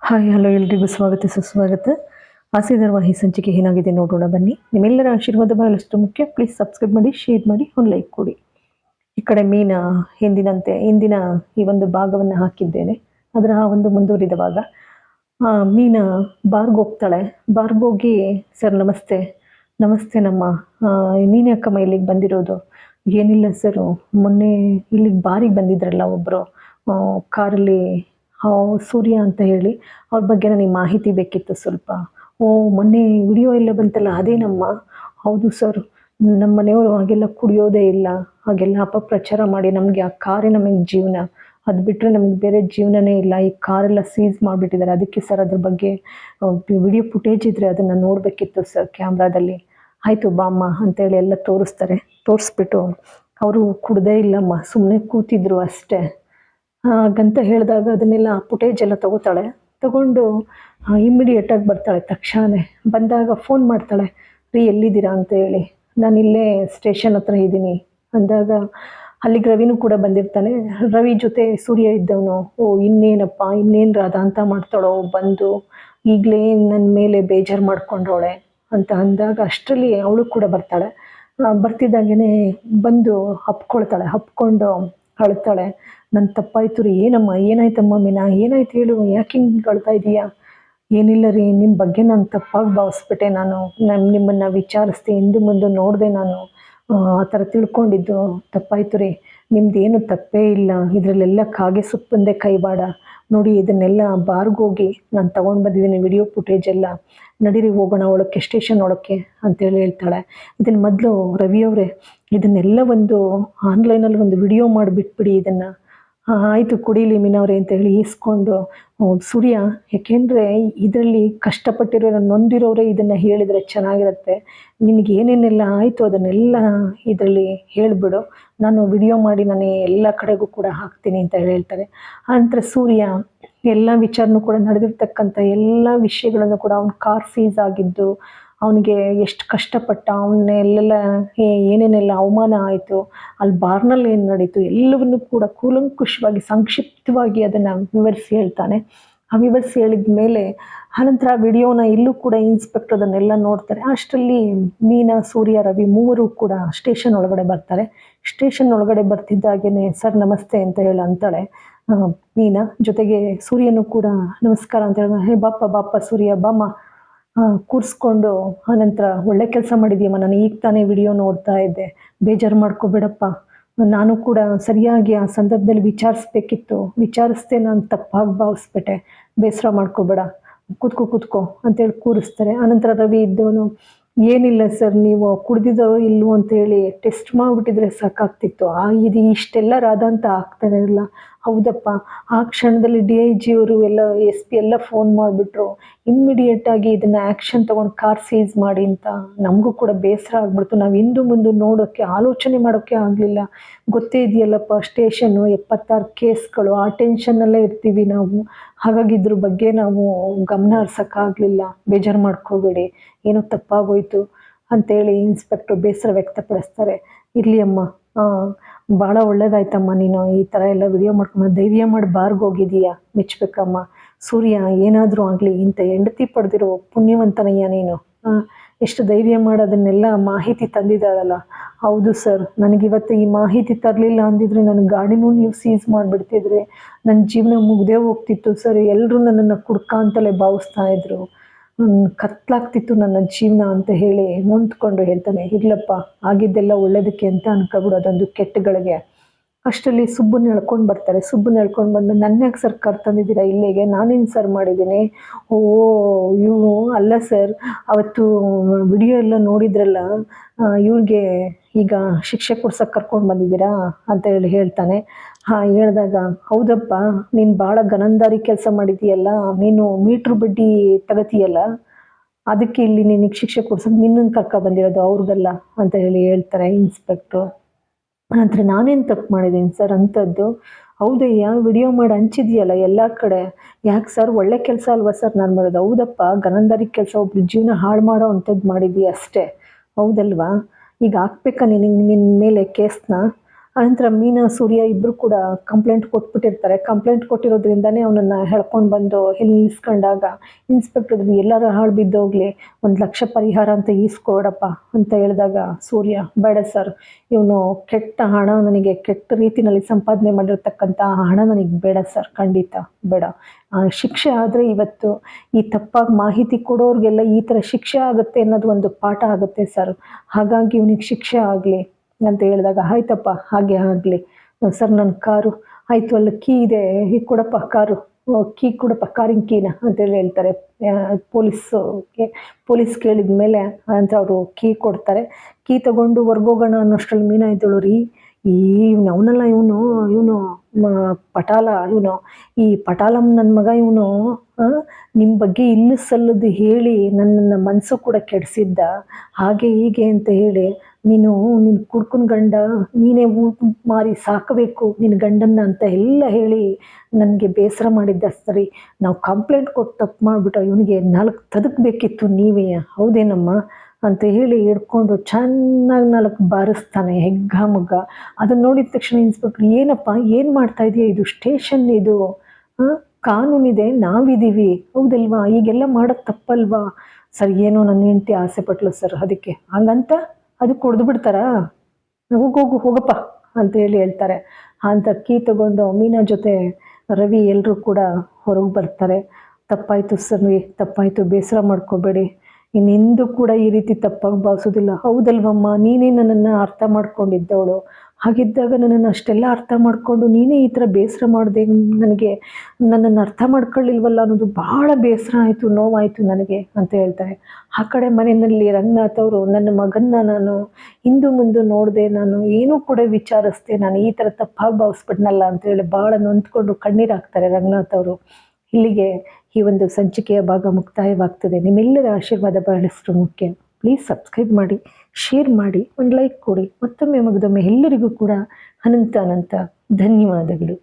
Hi hello ಎಲ್ರಿಗೂ ಸ್ವಾಗತ ಸುಸ್ವಾಗತ. ಆಸೆ ಧಾರಾವಾಹಿ ಸಂಚಿಕೆ ಏನಾಗಿದೆ ನೋಡೋಣ ಬನ್ನಿ. ನಿಮ್ಮೆಲ್ಲರ ಆಶೀರ್ವಾದ ಬಹಳಷ್ಟು ಮುಖ್ಯ. ಪ್ಲೀಸ್ ಸಬ್ಸ್ಕ್ರೈಬ್ ಮಾಡಿ, ಶೇರ್ ಮಾಡಿ, ಒಂದು ಲೈಕ್ ಕೊಡಿ. ಈ ಕಡೆ ಮೀನಾ ಹಿಂದಿನ ಈ ಒಂದು ಭಾಗವನ್ನು ಹಾಕಿದ್ದೇನೆ, ಅದರ ಒಂದು ಮುಂದುವರಿದ ಭಾಗ. ಮೀನಾ ಬಾರ್ಗೆ ಹೋಗ್ತಾಳೆ. ಬಾರ್ಗೆ ಹೋಗಿ, ಸರ್ ನಮಸ್ತೆ. ನಮಸ್ತೆ ನಮ್ಮ ನೀನೇ ಅಕ್ಕಮ್ಮ ಇಲ್ಲಿಗೆ ಬಂದಿರೋದು? ಏನಿಲ್ಲ ಸರ್, ಮೊನ್ನೆ ಇಲ್ಲಿಗೆ ಬಾರಿಗೆ ಬಂದಿದ್ರಲ್ಲ ಒಬ್ಬರು ಕಾರಲ್ಲಿ, ಸೂರ್ಯ ಅಂತ ಹೇಳಿ, ಅವ್ರ ಬಗ್ಗೆ ನನಗೆ ಮಾಹಿತಿ ಬೇಕಿತ್ತು ಸ್ವಲ್ಪ. ಮೊನ್ನೆ ವಿಡಿಯೋ ಎಲ್ಲ ಬಂತಲ್ಲ ಅದೇನಮ್ಮ? ಹೌದು ಸರ್, ನಮ್ಮ ಮನೆಯವರು ಹಾಗೆಲ್ಲ ಕುಡಿಯೋದೇ ಇಲ್ಲ, ಹಾಗೆಲ್ಲ ಅಪಪ್ರಚಾರ ಮಾಡಿ ನಮಗೆ ಆ ಕಾರೇ ನಮಗೆ ಜೀವನ, ಅದು ಬಿಟ್ಟರೆ ನಮಗೆ ಬೇರೆ ಜೀವನನೇ ಇಲ್ಲ. ಈ ಕಾರೆಲ್ಲ ಸೀಸ್ ಮಾಡಿಬಿಟ್ಟಿದ್ದಾರೆ. ಅದಕ್ಕೆ ಸರ್ ಅದ್ರ ಬಗ್ಗೆ ವಿಡಿಯೋ ಫುಟೇಜ್ ಇದ್ದರೆ ಅದನ್ನು ನೋಡಬೇಕಿತ್ತು ಸರ್ ಕ್ಯಾಮ್ರಾದಲ್ಲಿ. ಆಯಿತು ಬಾಮ್ಮ ಅಂತೇಳಿ ಎಲ್ಲ ತೋರಿಸ್ಬಿಟ್ಟು, ಅವರು ಕುಡ್ದೇ ಇಲ್ಲಮ್ಮ, ಸುಮ್ಮನೆ ಕೂತಿದ್ರು ಅಷ್ಟೇ ಹಾಗಂತ ಹೇಳಿದಾಗ ಅದನ್ನೆಲ್ಲ ಫುಟೇಜ್ ಎಲ್ಲ ತಗೊಂಡು ಇಮ್ಮಿಡಿಯೇಟಾಗಿ ಬರ್ತಾಳೆ. ತಕ್ಷಣ ಬಂದಾಗ ಫೋನ್ ಮಾಡ್ತಾಳೆ, ರೀ ಎಲ್ಲಿದ್ದೀರಾ ಅಂತ ಹೇಳಿ. ನಾನು ಇಲ್ಲೇ ಸ್ಟೇಷನ್ ಹತ್ರ ಇದ್ದೀನಿ ಅಂದಾಗ ಅಲ್ಲಿಗೆ ರವಿನೂ ಕೂಡ ಬಂದಿರ್ತಾನೆ. ರವಿ ಜೊತೆ ಸೂರ್ಯ ಇದ್ದವನು, ಇನ್ನೇನಪ್ಪ, ಇನ್ನೇನು ರಾಧ ಅಂತ ಮಾಡ್ತಾಳೋ ಬಂದು, ಈಗಲೇ ನನ್ನ ಮೇಲೆ ಬೇಜಾರು ಮಾಡ್ಕೊಂಡವಳೆ ಅಂತ ಅಂದಾಗ ಅಷ್ಟರಲ್ಲಿ ಅವಳು ಕೂಡ ಬರ್ತಾಳೆ. ಬರ್ತಿದ್ದಾಗೇ ಬಂದು ಹಪ್ಕೊಂಡು ಅಳ್ತಾಳೆ. ನನ್ನ ತಪ್ಪಾಯ್ತು ರೀ. ಏನಮ್ಮ, ಏನಾಯ್ತಮ್ಮ ಮೀನಾ, ಏನಾಯ್ತು ಹೇಳು, ಯಾಕೆ ಹಿಂಗೆ ಅಳ್ತಾ ಇದೀಯಾ? ಏನಿಲ್ಲ ರೀ, ನಿಮ್ಮ ಬಗ್ಗೆ ನಾನು ತಪ್ಪಾಗಿ ಭಾವಿಸ್ಬಿಟ್ಟೆ. ನಾನು ನಿಮ್ಮನ್ನು ವಿಚಾರಿಸ್ದೆ, ಹಿಂದೆ ಮುಂದೆ ನೋಡಿದೆ, ನಾನು ಆ ಥರ ತಿಳ್ಕೊಂಡಿದ್ದು ತಪ್ಪಾಯ್ತು ರೀ. ನಿಮ್ಮದೇನು ತಪ್ಪೇ ಇಲ್ಲ, ಇದರಲ್ಲೆಲ್ಲ ಕಾಗೆ ಸುಪ್ಪಂದೆ ಕೈವಾಡ. ನೋಡಿ ಇದನ್ನೆಲ್ಲ ಬಾರ್ಗೆ ಹೋಗಿ ನಾನು ತೊಗೊಂಡು ಬಂದಿದ್ದೀನಿ ವಿಡಿಯೋ ಫುಟೇಜ್ ಎಲ್ಲ, ನಡೀರಿ ಹೋಗೋಣ ಒಳಕ್ಕೆ, ಸ್ಟೇಷನ್ ಒಳಕ್ಕೆ ಅಂತೇಳಿ ಹೇಳ್ತಾಳೆ. ಇದನ್ನು ಮೊದಲು ರವಿಯವರೇ ಇದನ್ನೆಲ್ಲ ಒಂದು ಆನ್ಲೈನಲ್ಲಿ ಒಂದು ವಿಡಿಯೋ ಮಾಡಿಬಿಟ್ಬಿಡಿ ಇದನ್ನು. ಆಯಿತು ಕುಡೀಲಿ ಮೀನವ್ರೆ ಅಂತ ಹೇಳಿ ಈಸ್ಕೊಂಡು ಸೂರ್ಯ, ಯಾಕೆಂದರೆ ಇದರಲ್ಲಿ ಕಷ್ಟಪಟ್ಟಿರೋ ನೊಂದಿರೋರೇ ಇದನ್ನು ಹೇಳಿದರೆ ಚೆನ್ನಾಗಿರುತ್ತೆ. ನಿನಗೆ ಏನೇನೆಲ್ಲ ಆಯಿತು ಅದನ್ನೆಲ್ಲ ಇದರಲ್ಲಿ ಹೇಳಿಬಿಡು, ನಾನು ವಿಡಿಯೋ ಮಾಡಿ ನಾನು ಎಲ್ಲ ಕಡೆಗೂ ಕೂಡ ಹಾಕ್ತೀನಿ ಅಂತ ಹೇಳ್ತಾರೆ. ಆನಂತರ ಸೂರ್ಯ ಎಲ್ಲ ವಿಚಾರನೂ ಕೂಡ ನಡೆದಿರ್ತಕ್ಕಂಥ ಎಲ್ಲ ವಿಷಯಗಳನ್ನು ಕೂಡ, ಅವ್ನ ಕಾರ್ ಸೀಸ್ ಆಗಿದ್ದು, ಅವನಿಗೆ ಎಷ್ಟು ಕಷ್ಟಪಟ್ಟ, ಅವನ್ನೆಲ್ಲ ಏನೇನೆಲ್ಲ ಅವಮಾನ ಆಯಿತು, ಅಲ್ಲಿ ಬಾರ್ನಲ್ಲಿ ಏನು ನಡೀತು ಎಲ್ಲವನ್ನೂ ಕೂಡ ಕೂಲಂಕುಷವಾಗಿ ಸಂಕ್ಷಿಪ್ತವಾಗಿ ಅದನ್ನು ವಿವರಿಸಿ ಹೇಳ್ತಾನೆ. ಆ ವಿವರಿಸಿ ಹೇಳಿದ ಮೇಲೆ ಆನಂತರ ವಿಡಿಯೋನ ಇಲ್ಲೂ ಕೂಡ ಇನ್ಸ್ಪೆಕ್ಟರ್ ಅದನ್ನೆಲ್ಲ ನೋಡ್ತಾರೆ. ಅಷ್ಟರಲ್ಲಿ ಮೀನಾ, ಸೂರ್ಯ, ರವಿ ಮೂವರು ಕೂಡ ಸ್ಟೇಷನ್ ಒಳಗಡೆ ಬರ್ತಾರೆ. ಸ್ಟೇಷನ್ ಒಳಗಡೆ ಬರ್ತಿದ್ದಾಗೇ ಸರ್ ನಮಸ್ತೆ ಅಂತ ಹೇಳಿ ಅಂತಾಳೆ ಮೀನಾ. ಜೊತೆಗೆ ಸೂರ್ಯನೂ ಕೂಡ ನಮಸ್ಕಾರ ಅಂತ ಹೇಳಿ, ಹೇ ಬಾಪ ಸೂರ್ಯ ಬಾಮ್ಮ ಕೂರಿಸ್ಕೊಂಡು, ಆನಂತರ ಒಳ್ಳೆ ಕೆಲಸ ಮಾಡಿದ್ಯಮ್ಮ, ನಾನು ಈಗ ತಾನೇ ವಿಡಿಯೋ ನೋಡ್ತಾ ಇದ್ದೆ, ಬೇಜಾರು ಮಾಡ್ಕೋಬೇಡಪ್ಪ, ನಾನು ಕೂಡ ಸರಿಯಾಗಿ ಆ ಸಂದರ್ಭದಲ್ಲಿ ವಿಚಾರಿಸ್ದೆ, ನಾನು ತಪ್ಪಾಗಿ ಭಾವಿಸ್ಬಿಟ್ಟೆ, ಬೇಸರ ಮಾಡ್ಕೋಬೇಡ, ಕೂತ್ಕೋ ಅಂತೇಳಿ ಕೂರಿಸ್ತಾರೆ. ಆನಂತರ ರವಿ ಇದ್ದವನು, ಏನಿಲ್ಲ ಸರ್, ನೀವು ಕುಡ್ದಿದ್ದೋ ಇಲ್ವೋ ಅಂತೇಳಿ ಟೆಸ್ಟ್ ಮಾಡಿಬಿಟ್ಟಿದ್ರೆ ಸಾಕಾಗ್ತಿತ್ತು, ಇದು ಇಷ್ಟೆಲ್ಲ ರಾಧ ಅಂತ ಆಗ್ತಾನೆ ಇಲ್ಲ. ಹೌದಪ್ಪ, ಆ ಕ್ಷಣದಲ್ಲಿ DIG ಅವರು ಎಲ್ಲ SP ಎಲ್ಲ ಫೋನ್ ಮಾಡಿಬಿಟ್ರು, ಇಮ್ಮಿಡಿಯೇಟಾಗಿ ಇದನ್ನು ಆ್ಯಕ್ಷನ್ ತೊಗೊಂಡು ಕಾರ್ ಸೀಸ್ ಮಾಡಿ ಅಂತ. ನಮಗೂ ಕೂಡ ಬೇಸರ ಆಗ್ಬಿಡ್ತು, ನಾವು ಹಿಂದು ಮುಂದೆ ನೋಡೋಕ್ಕೆ ಆಲೋಚನೆ ಮಾಡೋಕ್ಕೆ ಆಗಲಿಲ್ಲ. ಗೊತ್ತೇ ಇದೆಯಲ್ಲಪ್ಪ, ಸ್ಟೇಷನ್ನು 76 ಕೇಸ್ಗಳು, ಆ ಟೆನ್ಷನ್ನಲ್ಲೇ ಇರ್ತೀವಿ ನಾವು, ಹಾಗಾಗಿ ಇದ್ರ ಬಗ್ಗೆ ನಾವು ಗಮನ ಹರಿಸೋಕ್ಕಾಗಲಿಲ್ಲ, ಬೇಜಾರು ಮಾಡ್ಕೋಬೇಡಿ, ಏನೋ ತಪ್ಪಾಗೋಯ್ತು ಅಂತೇಳಿ ಇನ್ಸ್ಪೆಕ್ಟ್ರು ಬೇಸರ ವ್ಯಕ್ತಪಡಿಸ್ತಾರೆ. ಇರಲಿ ಅಮ್ಮ, ಭಾಳ ಒಳ್ಳೇದಾಯ್ತಮ್ಮ, ನೀನು ಈ ಥರ ಎಲ್ಲ ವಿಡಿಯೋ ಮಾಡ್ಕೊಂಡು ಧೈರ್ಯ ಮಾಡಿ ಬಾರ್ಗೆ ಹೋಗಿದೀಯಾ, ಮೆಚ್ಚಬೇಕಮ್ಮ. ಸೂರ್ಯ ಏನಾದರೂ ಆಗಲಿ, ಇಂಥ ಹೆಂಡತಿ ಪಡೆದಿರೋ ಪುಣ್ಯವಂತನಯ್ಯ ನೀನು, ಎಷ್ಟು ಧೈರ್ಯ ಮಾಡೋದನ್ನೆಲ್ಲ ಮಾಹಿತಿ ತಂದಿದ್ದಾಳಲ್ಲ. ಹೌದು ಸರ್, ನನಗಿವತ್ತು ಈ ಮಾಹಿತಿ ತರಲಿಲ್ಲ ಅಂದಿದ್ರೆ ನನ್ನ ಗಾಡಿನೂ ನೀವು ಸೀಸ್ ಮಾಡಿಬಿಡ್ತಿದ್ರಿ, ನನ್ನ ಜೀವನ ಮುಗ್ದೇ ಹೋಗ್ತಿತ್ತು ಸರ್. ಎಲ್ಲರೂ ನನ್ನನ್ನು ಕುಡ್ಕ ಅಂತಲೇ ಭಾವಿಸ್ತಾ ಇದ್ರು, ಕತ್ಲಾಗ್ತಿತ್ತು ನನ್ನ ಜೀವನ ಅಂತ ಹೇಳಿ ನೊಂದ್ಕೊಂಡು ಹೇಳ್ತಾನೆ. ಇರ್ಲಪ್ಪ, ಆಗಿದ್ದೆಲ್ಲ ಒಳ್ಳೇದಕ್ಕೆ ಅಂತ ಅನ್ಕೊಬಿಡು, ಅದೊಂದು ಕೆಟ್ಟಗಳಿಗೆ. ಅಷ್ಟರಲ್ಲಿ ಸುಬ್ಬನ್ನ ಹೇಳ್ಕೊಂಡು ಬರ್ತಾರೆ. ಸುಬ್ಬನ್ನ ಹೇಳ್ಕೊಂಡು ಬಂದು, ನನ್ನ ಯಾಕೆ ಸರ್ ಕರ್ತಂದಿದ್ದೀರಾ ಇಲ್ಲಿಗೆ, ನಾನೇನು ಸರ್ ಮಾಡಿದ್ದೀನಿ? ಇವನು ಅಲ್ಲ ಸರ್, ಅವತ್ತು ವಿಡಿಯೋ ಎಲ್ಲ ನೋಡಿದ್ರಲ್ಲ, ಇವ್ಳಿಗೆ ಈಗ ಶಿಕ್ಷೆ ಕೊಡ್ಸೋಕೆ ಕರ್ಕೊಂಡು ಬಂದಿದ್ದೀರಾ ಅಂತ ಹೇಳಿ ಹೇಳ್ತಾನೆ. ಹೇಳಿದಾಗ, ಹೌದಪ್ಪ, ನೀನು ಭಾಳ ಗನಂದಾರಿ ಕೆಲಸ ಮಾಡಿದೀಯಲ್ಲ, ನೀನು ಮೀಟ್ರ್ ಬಡ್ಡಿ ತಗತೀಯಲ್ಲ, ಅದಕ್ಕೆ ಇಲ್ಲಿ ನಿನಗೆ ಶಿಕ್ಷೆ ಕೊಡ್ಸೋಕೆ ನಿನ್ನನ್ನು ಬಂದಿರೋದು, ಅವ್ರಿಗಲ್ಲ ಅಂತ ಹೇಳಿ ಹೇಳ್ತಾರೆ ಇನ್ಸ್ಪೆಕ್ಟ್ರು. ನಂತರ ನಾನೇನು ತಪ್ಪು ಮಾಡಿದ್ದೀನಿ ಸರ್ ಅಂಥದ್ದು? ಹೌದಯ್ಯ, ವಿಡಿಯೋ ಮಾಡಿ ಹಂಚಿದೆಯಲ್ಲ ಎಲ್ಲ ಕಡೆ, ಯಾಕೆ ಸರ್, ಒಳ್ಳೆ ಕೆಲಸ ಅಲ್ವಾ ಸರ್ ನಾನು ಮಾಡೋದು? ಹೌದಪ್ಪ, ಗನಂದಾರಿ ಕೆಲಸ, ಒಬ್ರು ಜೀವನ ಹಾಳು ಮಾಡೋ ಅಂಥದ್ದು ಮಾಡಿದ್ದೀಯ ಅಷ್ಟೇ, ಹೌದಲ್ವಾ? ಈಗ ಹಾಕ್ಬೇಕಾ ನಿನ್ನ ಮೇಲೆ ಕೇಸ್ನ? ಆನಂತರ ಮೀನಾ ಸೂರ್ಯ ಇಬ್ಬರು ಕೂಡ ಕಂಪ್ಲೇಂಟ್ ಕೊಟ್ಬಿಟ್ಟಿರ್ತಾರೆ. ಕಂಪ್ಲೇಂಟ್ ಕೊಟ್ಟಿರೋದ್ರಿಂದನೇ ಅವನನ್ನು ಎಳ್ಕೊಂಡು ಬಂದು ಇಲ್ಲಿ ನಿಲ್ಲಿಸ್ಕೊಂಡಾಗ ಇನ್ಸ್ಪೆಕ್ಟರ್ ಎಲ್ಲರೂ ಹಾಳು ಬಿದ್ದೋಗ್ಲಿ 1,00,000 ಪರಿಹಾರ ಅಂತ ಈಸ್ಕೊಡಪ್ಪ ಅಂತ ಹೇಳಿದಾಗ ಸೂರ್ಯ ಬೇಡ ಸರ್, ಇವನು ಕೆಟ್ಟ ಹಣ, ನನಗೆ ಕೆಟ್ಟ ರೀತಿಯಲ್ಲಿ ಸಂಪಾದನೆ ಮಾಡಿರ್ತಕ್ಕಂಥ ಹಣ ನನಗೆ ಬೇಡ ಸರ್, ಖಂಡಿತ ಬೇಡ. ಶಿಕ್ಷೆ ಆದರೆ ಇವತ್ತು ಈ ತಪ್ಪಾಗಿ ಮಾಹಿತಿ ಕೊಡೋರಿಗೆಲ್ಲ ಈ ಥರ ಶಿಕ್ಷೆ ಆಗುತ್ತೆ ಅನ್ನೋದು ಒಂದು ಪಾಠ ಆಗುತ್ತೆ ಸರ್, ಹಾಗಾಗಿ ಇವನಿಗೆ ಶಿಕ್ಷೆ ಆಗಲಿ ಅಂತ ಹೇಳಿದಾಗ ಆಯ್ತಪ್ಪ ಹಾಗೆ ಆಗಲಿ ಸರ್. ನನ್ನ ಕಾರು ಆಯಿತು, ಅಲ್ಲ ಕೀ ಇದೆ, ಹೀಗೆ ಕೊಡಪ್ಪ ಕಾರು, ಕೀ ಕೊಡಪ್ಪ, ಕಾರಿನ ಕೀನ ಅಂತೇಳಿ ಹೇಳ್ತಾರೆ. ಪೊಲೀಸ್ ಕೇಳಿದ ಮೇಲೆ ಅಂತ ಅವರು ಕೀ ಕೊಡ್ತಾರೆ. ಕೀ ತಗೊಂಡು ಹೊರ್ಗೋಗೋಣ ಅನ್ನೋಷ್ಟರಲ್ಲಿ ಮೀನಾ ಇದ್ದಳು, ರೀ ಅವನಲ್ಲ ಇವನು ಪಟಾಲ, ಈ ಪಟಾಲಂ ನನ್ನ ಮಗ ಇವನು ನಿಮ್ಮ ಬಗ್ಗೆ ಇಲ್ಲೂ ಸಲ್ಲದು ಹೇಳಿ ನನ್ನ ಮನಸ್ಸು ಕೂಡ ಕೆಡಿಸಿದ್ದ, ಹಾಗೆ ಹೀಗೆ ಅಂತ ಹೇಳಿ ನಿನ್ನ ಕುಡ್ಕನ ಗಂಡ ನೀನೇ ಮಾರಿ ಸಾಕಬೇಕು ನಿನ್ನ ಗಂಡನ್ನ ಅಂತ ಎಲ್ಲ ಹೇಳಿ ನನಗೆ ಬೇಸರ ಮಾಡಿದ್ದ ಸರಿ. ನಾವು ಕಂಪ್ಲೇಂಟ್ ಕೊಟ್ಟು ತಪ್ಪು ಮಾಡಿಬಿಟ್ಟು ಇವನಿಗೆ 4 ತದಕಬೇಕಿತ್ತು ನೀವೇ, ಹೌದೇನಮ್ಮ ಅಂತ ಹೇಳಿ ಹಿಡ್ಕೊಂಡು ಚೆನ್ನಾಗಿ 4 ಬಾರಿಸ್ತಾನೆ ಹೆಗ್ಗ ಮಗ್ಗ. ಅದನ್ನು ನೋಡಿದ ತಕ್ಷಣ ಇನ್ಸ್ಪೆಕ್ಟ್ರ್, ಏನಪ್ಪ ಏನು ಮಾಡ್ತಾ ಇದೆಯಾ, ಇದು ಸ್ಟೇಷನ್, ಇದು ಕಾನೂನಿದೆ, ನಾವಿದ್ದೀವಿ, ಹೌದಲ್ವಾ, ಈಗೆಲ್ಲ ಮಾಡೋದು ತಪ್ಪಲ್ವಾ ಸರ್. ಏನೋ ನನ್ನ ಹೆಂಡತಿ ಆಸೆ ಪಟ್ಲು ಸರ್, ಅದಕ್ಕೆ ಹಂಗಂತ ಅದು ಕುಡ್ದು ಬಿಡ್ತಾರಾ, ಹೋಗಪ್ಪ ಅಂತ ಹೇಳಿ ಹೇಳ್ತಾರೆ. ಅಂತ ಕೀ ತಗೊಂಡು ಮೀನಾ ಜೊತೆ ರವಿ ಎಲ್ಲರೂ ಕೂಡ ಹೊರಗೆ ಬರ್ತಾರೆ. ತಪ್ಪಾಯಿತು ಸರ್, ತಪ್ಪಾಯಿತು, ಬೇಸರ ಮಾಡ್ಕೋಬೇಡಿ, ಇನ್ನೆಂದೂ ಕೂಡ ಈ ರೀತಿ ತಪ್ಪಾಗಿ ಭಾವಿಸೋದಿಲ್ಲ, ಹೌದಲ್ವಮ್ಮ, ನೀನೇ ನನ್ನನ್ನು ಅರ್ಥ ಮಾಡ್ಕೊಂಡಿದ್ದವಳು, ಹಾಗಿದ್ದಾಗ ನನ್ನನ್ನು ಅಷ್ಟೆಲ್ಲ ಅರ್ಥ ಮಾಡಿಕೊಂಡು ನೀನೇ ಈ ಥರ ಬೇಸರ ಮಾಡಿದೆ, ನನ್ನನ್ನು ಅರ್ಥ ಮಾಡ್ಕೊಳ್ಳಿಲ್ವಲ್ಲ ಅನ್ನೋದು ಭಾಳ ಬೇಸರ ಆಯಿತು, ನೋವಾಯಿತು ನನಗೆ ಅಂತ ಹೇಳ್ತಾರೆ. ಆ ಕಡೆ ಮನೆಯಲ್ಲಿ ರಂಗನಾಥ್ ಅವರು, ನನ್ನ ಮಗನ್ನ ನಾನು ಹಿಂದು ಮುಂದೆ ನೋಡಿದೆ, ನಾನು ಏನೂ ಕೂಡ ವಿಚಾರಿಸ್ದೆ, ನಾನು ಈ ಥರ ತಪ್ಪಾಗಿ ಭಾವಿಸ್ಬಿಟ್ನಲ್ಲ ಅಂತೇಳಿ ಭಾಳ ನೊಂದ್ಕೊಂಡು ಕಣ್ಣೀರು ಹಾಕ್ತಾರೆ ರಂಗನಾಥ್ ಅವರು. ಇಲ್ಲಿಗೆ ಈ ಒಂದು ಸಂಚಿಕೆಯ ಭಾಗ ಮುಕ್ತಾಯವಾಗ್ತದೆ. ನಿಮ್ಮೆಲ್ಲರ ಆಶೀರ್ವಾದ ಬಹಳಷ್ಟು ಮುಖ್ಯ. ಪ್ಲೀಸ್ ಸಬ್ಸ್ಕ್ರೈಬ್ ಮಾಡಿ, ಶೇರ್ ಮಾಡಿ, ಒಂದು ಲೈಕ್ ಕೊಡಿ. ಮತ್ತೊಮ್ಮೆ ಮಗದೊಮ್ಮೆ ಎಲ್ಲರಿಗೂ ಕೂಡ ಅನಂತ ಧನ್ಯವಾದಗಳು.